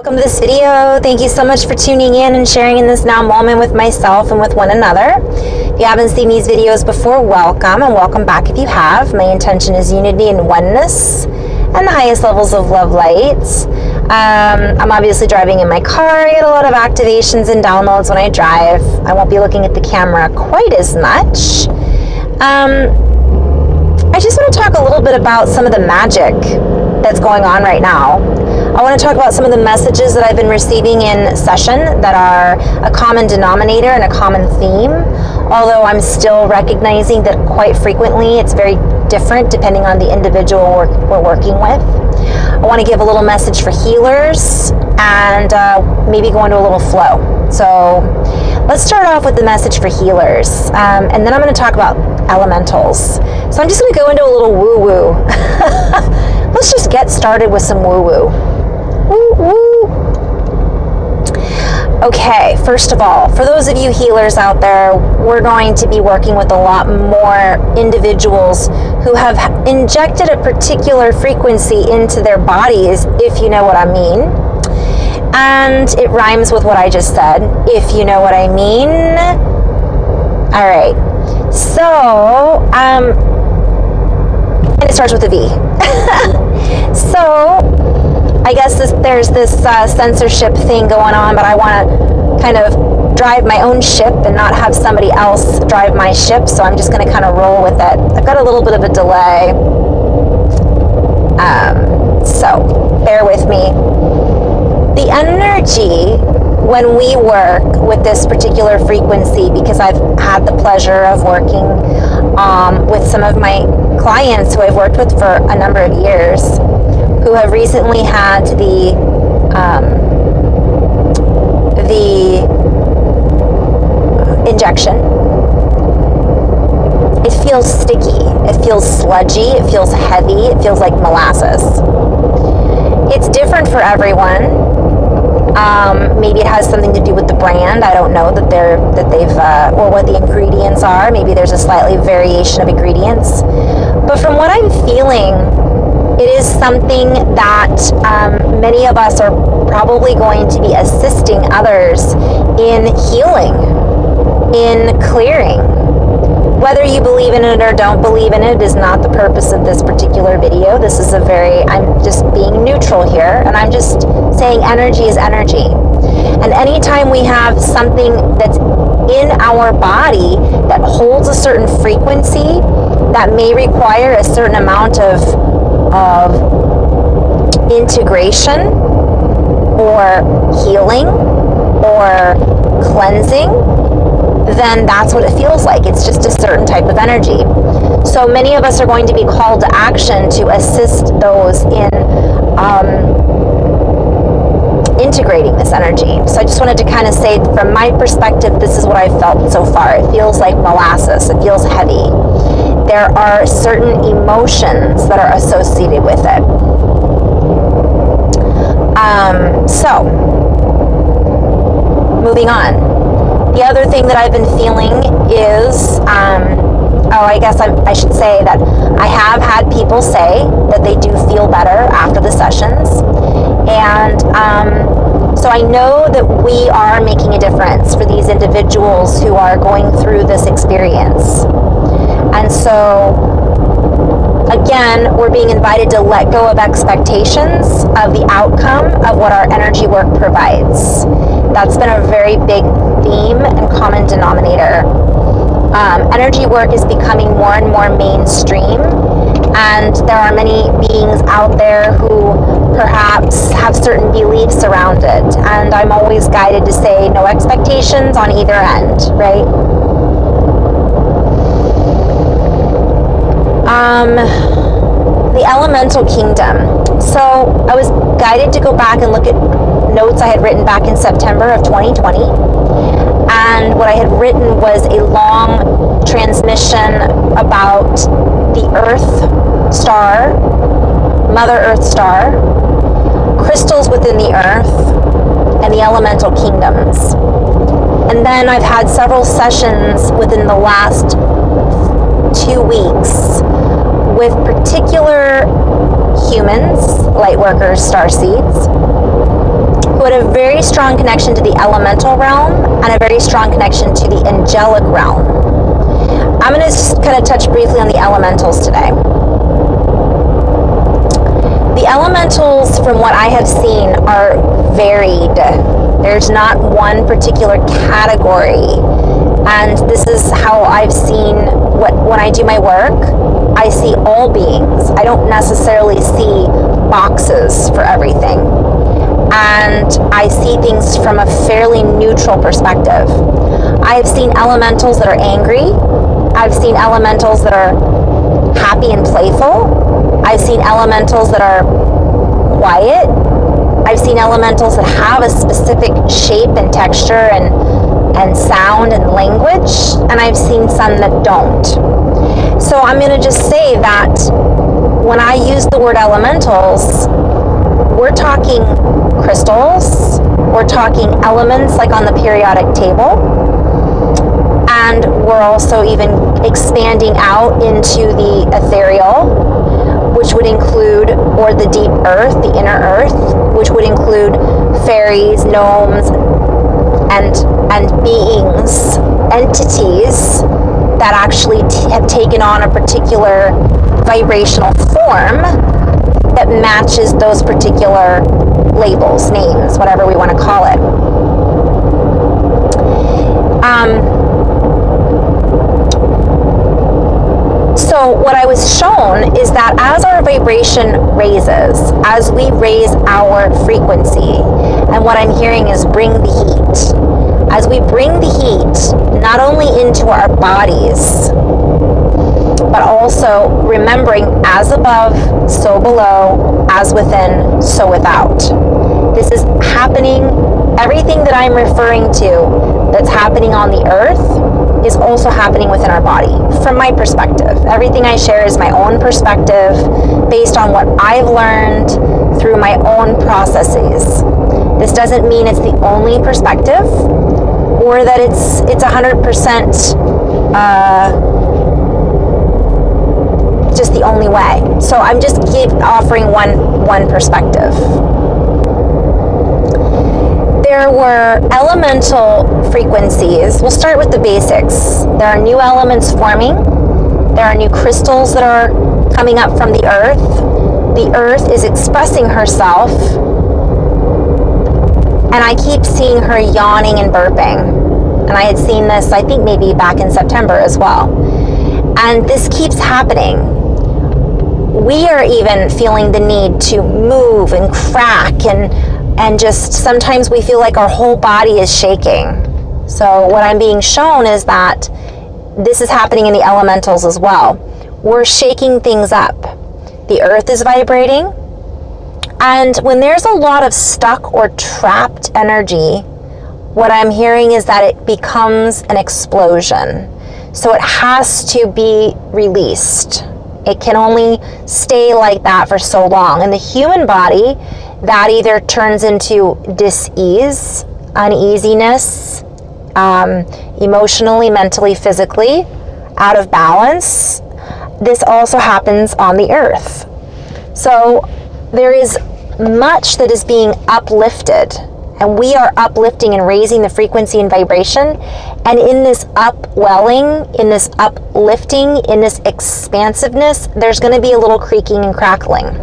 Welcome to this video. Thank you so much for tuning in and sharing in this now moment with myself and with one another. If you haven't seen these videos before, welcome, and welcome back if you have. My intention is unity and oneness and the highest levels of love light. I'm obviously driving in my car. I get a lot of activations and downloads when I drive. I won't be looking at the camera quite as much. I just want to talk a little bit about some of the magic that's going on right now. I want to talk about some of the messages that I've been receiving in session that are a common denominator and a common theme, although I'm still recognizing that quite frequently it's very different depending on the individual we're working with. I want to give a little message for healers and maybe go into a little flow. So let's start off with the message for healers, and then I'm going to talk about elementals. So I'm just going to go into a little woo-woo. Let's just get started with some woo-woo. Woo-woo. Okay, first of all, for those of you healers out there, we're going to be working with a lot more individuals who have injected a particular frequency into their bodies, if you know what I mean. And it rhymes with what I just said, if you know what I mean. All right. So, and it starts with a V. So, I guess there's this censorship thing going on, but I want to kind of drive my own ship and not have somebody else drive my ship, so I'm just going to kind of roll with it. I've got a little bit of a delay, so bear with me. The energy when we work with this particular frequency, because I've had the pleasure of working with some of my clients who I've worked with for a number of years, who have recently had the injection. It feels sticky, it feels sludgy, it feels heavy, it feels like molasses. It's different for everyone. Maybe it has something to do with the brand. I don't know that they've or what the ingredients are. Maybe there's a slightly variation of ingredients. But from what I'm feeling, it is something that many of us are probably going to be assisting others in healing, in clearing. Whether you believe in it or don't believe in it is not the purpose of this particular video. This is I'm just being neutral here, and I'm just saying energy is energy. And anytime we have something that's in our body that holds a certain frequency that may require a certain amount of integration or healing or cleansing, then that's what it feels like. It's just a certain type of energy. So many of us are going to be called to action to assist those in integrating this energy. So I just wanted to kind of say, from my perspective, this is what I've felt so far. It feels like molasses. It feels heavy. There are certain emotions that are associated with it. So, moving on. The other thing that I've been feeling is, I guess I should say that I have had people say that they do feel better after the sessions. And so I know that we are making a difference for these individuals who are going through this experience. And so, again, we're being invited to let go of expectations of the outcome of what our energy work provides. That's been a very big theme and common denominator. Energy work is becoming more and more mainstream, and there are many beings out there who perhaps have certain beliefs around it, and I'm always guided to say no expectations on either end, right? The elemental kingdom. So I was guided to go back and look at notes I had written back in September of 2020, and what I had written was a long transmission about the Earth star, Mother Earth star, crystals within the Earth, and the elemental kingdoms. And then I've had several sessions within the last 2 weeks with particular humans, light workers, starseeds, who but a very strong connection to the elemental realm and a very strong connection to the angelic realm. I'm going to just kind of touch briefly on the elementals today. The elementals, from what I have seen, are varied. There's not one particular category. And this is how I've seen when I do my work. I see all beings. I don't necessarily see boxes for everything. And I see things from a fairly neutral perspective. I've seen elementals that are angry. I've seen elementals that are happy and playful. I've seen elementals that are quiet. I've seen elementals that have a specific shape and texture and sound and language, and I've seen some that don't. So I'm going to just say that when I use the word elementals, we're talking crystals, we're talking elements like on the periodic table, and we're also even expanding out into the ethereal, which would include, or the deep earth, the inner earth, which would include fairies, gnomes, and beings, entities that actually have taken on a particular vibrational form that matches those particular labels, names, whatever we want to call it. So what I was shown is that as our vibration raises, as we raise our frequency, and what I'm hearing is bring the heat. As we bring the heat, not only into our bodies, but also remembering as above, so below, as within, so without. This is happening, everything that I'm referring to that's happening on the earth is also happening within our body, from my perspective. Everything I share is my own perspective, based on what I've learned through my own processes. This doesn't mean it's the only perspective, or that it's 100% just the only way. So I'm just offering one perspective. There were elemental frequencies. We'll start with the basics. There are new elements forming. There are new crystals that are coming up from the earth. The earth is expressing herself, and I keep seeing her yawning and burping. And I had seen this, I think maybe back in September as well. And this keeps happening. We are even feeling the need to move and crack, and just sometimes we feel like our whole body is shaking. So what I'm being shown is that this is happening in the elementals as well. We're shaking things up. The earth is vibrating. And when there's a lot of stuck or trapped energy, what I'm hearing is that it becomes an explosion. So it has to be released. It can only stay like that for so long. In the human body, that either turns into dis-ease, uneasiness, emotionally, mentally, physically, out of balance. This also happens on the earth. So there is much that is being uplifted, and we are uplifting and raising the frequency and vibration. And in this upwelling, in this uplifting, in this expansiveness, there's going to be a little creaking and crackling.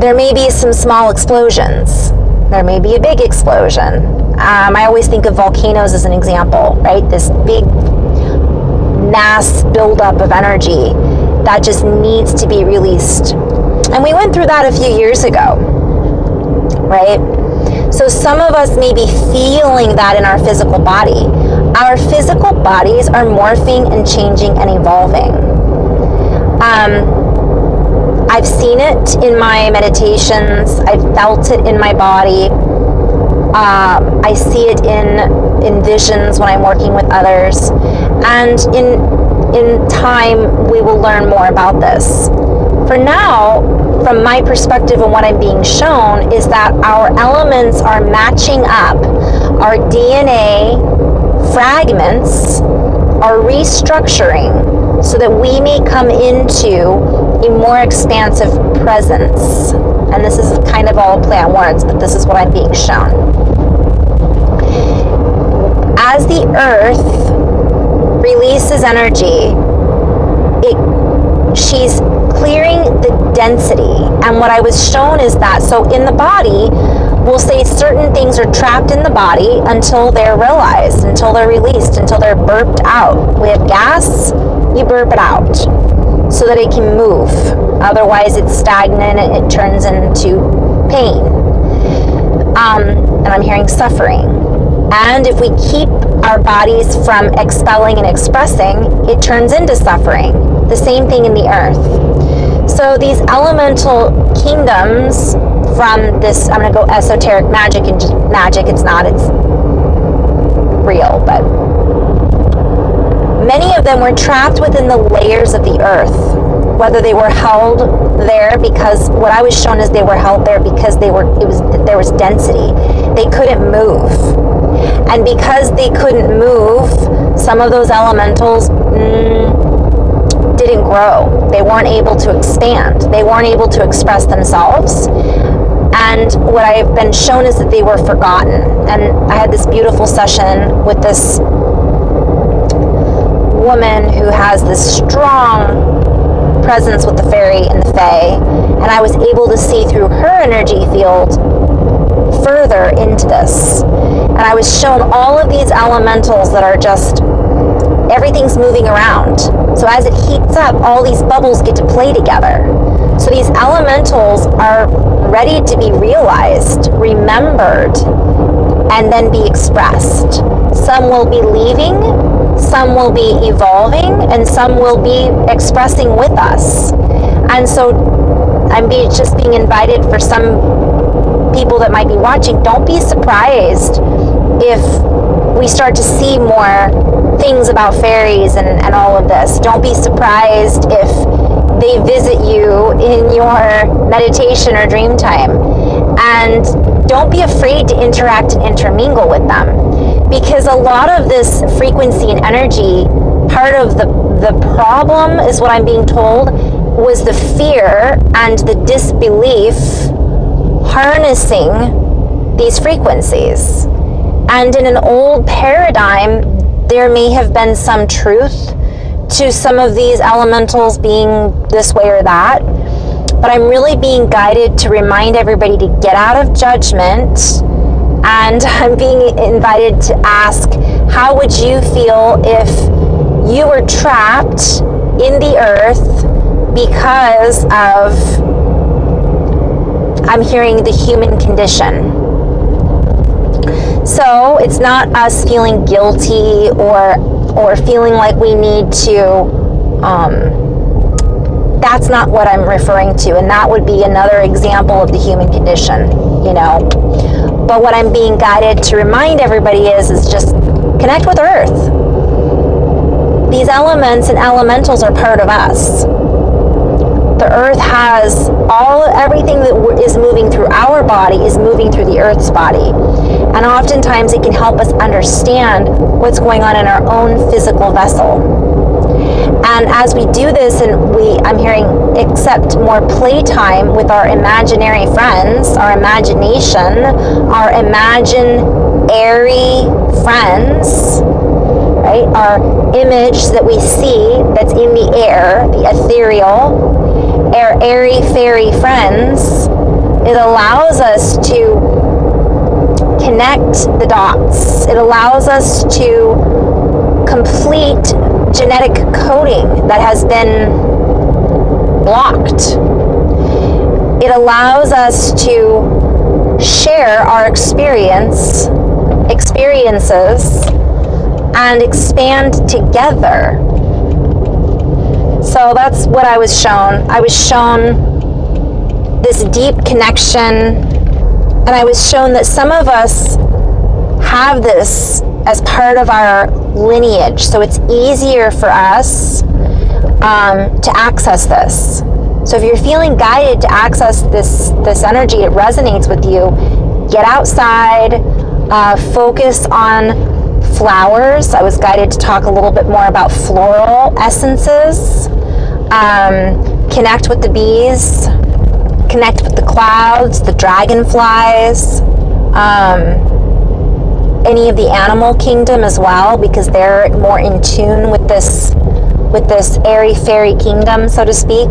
There may be some small explosions. There may be a big explosion. I always think of volcanoes as an example, right? This big mass buildup of energy that just needs to be released. And we went through that a few years ago, right? So some of us may be feeling that in our physical body. Our physical bodies are morphing and changing and evolving. I've seen it in my meditations. I've felt it in my body. I see it in visions when I'm working with others. And in time, we will learn more about this. For now, from my perspective and what I'm being shown, is that our elements are matching up. Our DNA fragments are restructuring so that we may come into a more expansive presence. And this is kind of all a play on words, but this is what I'm being shown. As the earth releases energy, she's clearing the density. And what I was shown is that, so in the body, we'll say certain things are trapped in the body until they're realized, until they're released, until they're burped out. We have gas, you burp it out so that it can move. Otherwise, it's stagnant and it turns into pain. And I'm hearing suffering. And if we keep our bodies from expelling and expressing, it turns into suffering. The same thing in the earth. So these elemental kingdoms, from this, I'm going to go esoteric magic, and just magic, it's not, it's real, but many of them were trapped within the layers of the earth, whether they were held there because, what I was shown is they were held there because there was density. They couldn't move. And because they couldn't move, some of those elementals didn't grow. They weren't able to expand. They weren't able to express themselves. And what I've been shown is that they were forgotten. And I had this beautiful session with this woman who has this strong presence with the fairy and the fae. And I was able to see through her energy field further into this. And I was shown all of these elementals that are just, everything's moving around. So as it heats up, all these bubbles get to play together. So these elementals are ready to be realized, remembered, and then be expressed. Some will be leaving, some will be evolving, and some will be expressing with us. And so I'm just being invited for some people that might be watching, don't be surprised if we start to see more things about fairies and all of this. Don't be surprised if they visit you in your meditation or dream time. And don't be afraid to interact and intermingle with them. Because a lot of this frequency and energy, part of the problem is what I'm being told, was the fear and the disbelief harnessing these frequencies. And in an old paradigm, there may have been some truth to some of these elementals being this way or that. But I'm really being guided to remind everybody to get out of judgment. And I'm being invited to ask, how would you feel if you were trapped in the earth because of, I'm hearing, the human condition? So it's not us feeling guilty or feeling like we need to, that's not what I'm referring to. And that would be another example of the human condition, you know. But what I'm being guided to remind everybody is just connect with Earth. These elements and elementals are part of us. The Earth has everything that is moving through our body is moving through the Earth's body. And oftentimes it can help us understand what's going on in our own physical vessel. And as we do this, and I'm hearing, accept more playtime with our imaginary friends, our imagination, our imaginary friends, right? Our image that we see that's in the air, the ethereal, our airy fairy friends, it allows us to connect the dots. It allows us to complete genetic coding that has been blocked. It allows us to share our experiences and expand together. So that's what I was shown. I was shown this deep connection, and I was shown that some of us have this as part of our lineage, so it's easier for us to access this. So if you're feeling guided to access this energy, it resonates with you, get outside, focus on flowers. I was guided to talk a little bit more about floral essences, connect with the bees, connect with the clouds, the dragonflies, any of the animal kingdom as well, because they're more in tune with this airy fairy kingdom, so to speak.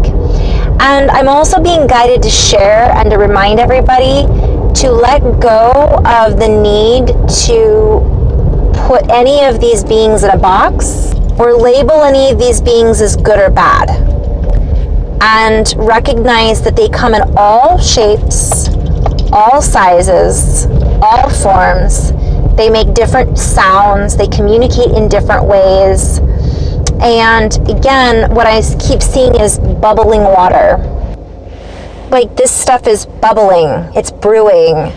And I'm also being guided to share and to remind everybody to let go of the need to put any of these beings in a box or label any of these beings as good or bad, and recognize that they come in all shapes, all sizes, all forms. They make different sounds, they communicate in different ways. And again, what I keep seeing is bubbling water. Like, this stuff is bubbling, it's brewing.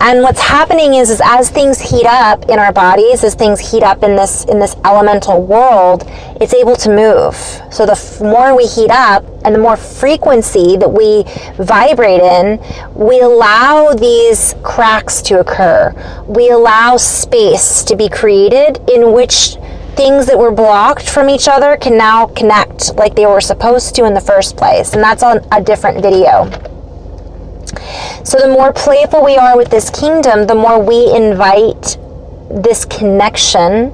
And what's happening is as things heat up in our bodies, as things heat up in this elemental world, it's able to move. So the more we heat up and the more frequency that we vibrate in, we allow these cracks to occur. We allow space to be created in which things that were blocked from each other can now connect like they were supposed to in the first place. And that's on a different video. So the more playful we are with this kingdom, the more we invite this connection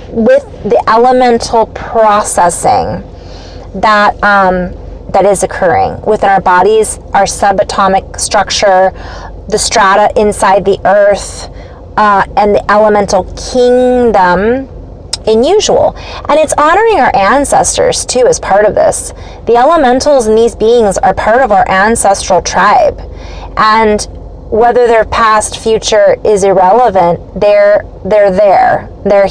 with the elemental processing that is occurring within our bodies, our subatomic structure, the strata inside the earth, and the elemental kingdom in usual. And it's honoring our ancestors too as part of this. The elementals and these beings are part of our ancestral tribe, and whether their past, future is irrelevant, they're there, they're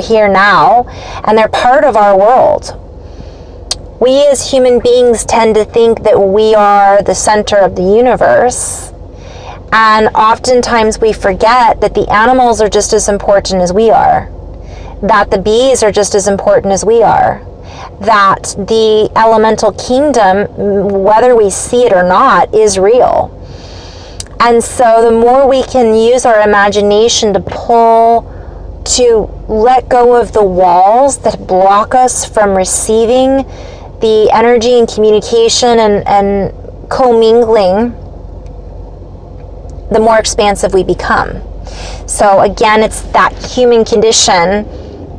here now, and they're part of our world. We as human beings tend to think that we are the center of the universe, and oftentimes we forget that the animals are just as important as we are, that the bees are just as important as we are, that the elemental kingdom, whether we see it or not, is real. And so the more we can use our imagination to let go of the walls that block us from receiving the energy and communication and commingling, the more expansive we become. So again, it's that human condition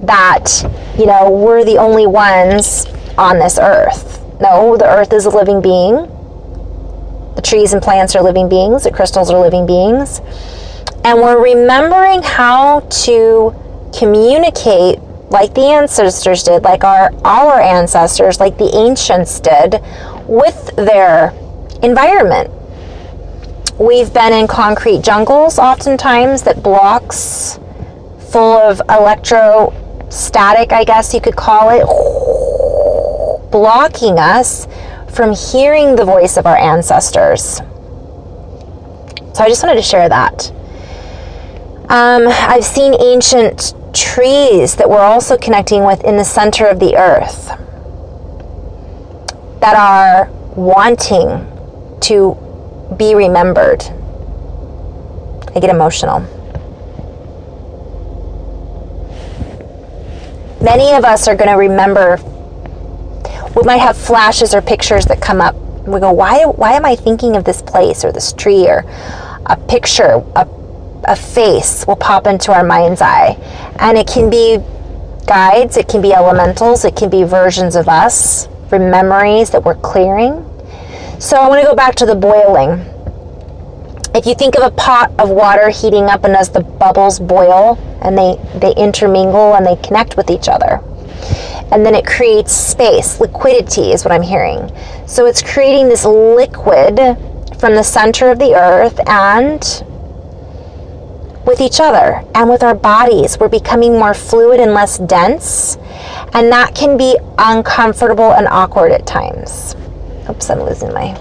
that, we're the only ones on this earth. No, the earth is a living being. The trees and plants are living beings. The crystals are living beings. And we're remembering how to communicate like the ancestors did, like our ancestors, like the ancients did, with their environment. We've been in concrete jungles oftentimes that blocks full of electrostatic, I guess you could call it, blocking us from hearing the voice of our ancestors. So I just wanted to share that. I've seen ancient trees that we're also connecting with in the center of the earth that are wanting to be remembered. I get emotional. Many of us are going to remember. We might have flashes or pictures that come up. We go, why am I thinking of this place or this tree, or a picture, a face will pop into our mind's eye. And it can be guides, it can be elementals, it can be versions of us, from memories that we're clearing. So I want to go back to the boiling. If you think of a pot of water heating up, and as the bubbles boil and they intermingle and they connect with each other, and then it creates space, liquidity is what I'm hearing. So it's creating this liquid from the center of the earth, and with each other and with our bodies, we're becoming more fluid and less dense, and that can be uncomfortable and awkward at times. Oops, I'm losing my...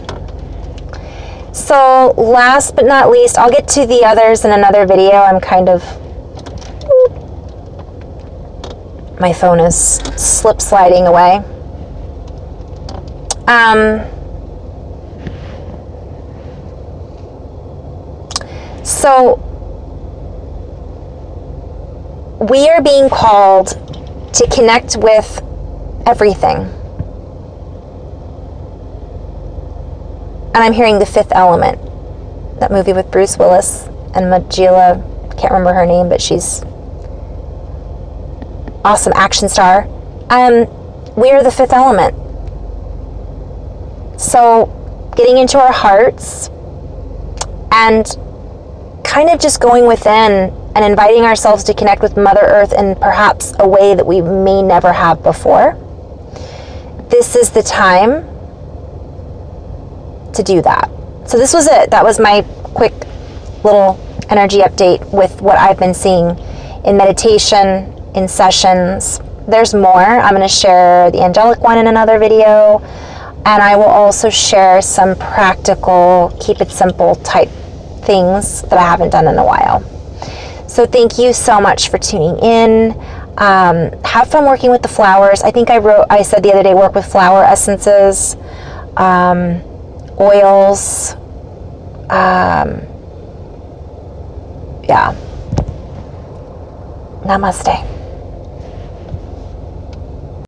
So last but not least, I'll get to the others in another video. I'm kind of... My phone is slip sliding away. So we are being called to connect with everything. And I'm hearing The Fifth Element, that movie with Bruce Willis and Majila, can't remember her name, but she's awesome action star. We are the fifth element. So getting into our hearts and kind of just going within and inviting ourselves to connect with Mother Earth in perhaps a way that we may never have before. This is the time to do that. So this was it. That was my quick little energy update with what I've been seeing in meditation, in sessions. There's more. I'm going to share the angelic one in another video, and I will also share some practical, keep it simple type things that I haven't done in a while. So thank you so much for tuning in. Have fun working with the flowers. I think I said the other day, work with flower essences, oils. Yeah. Namaste.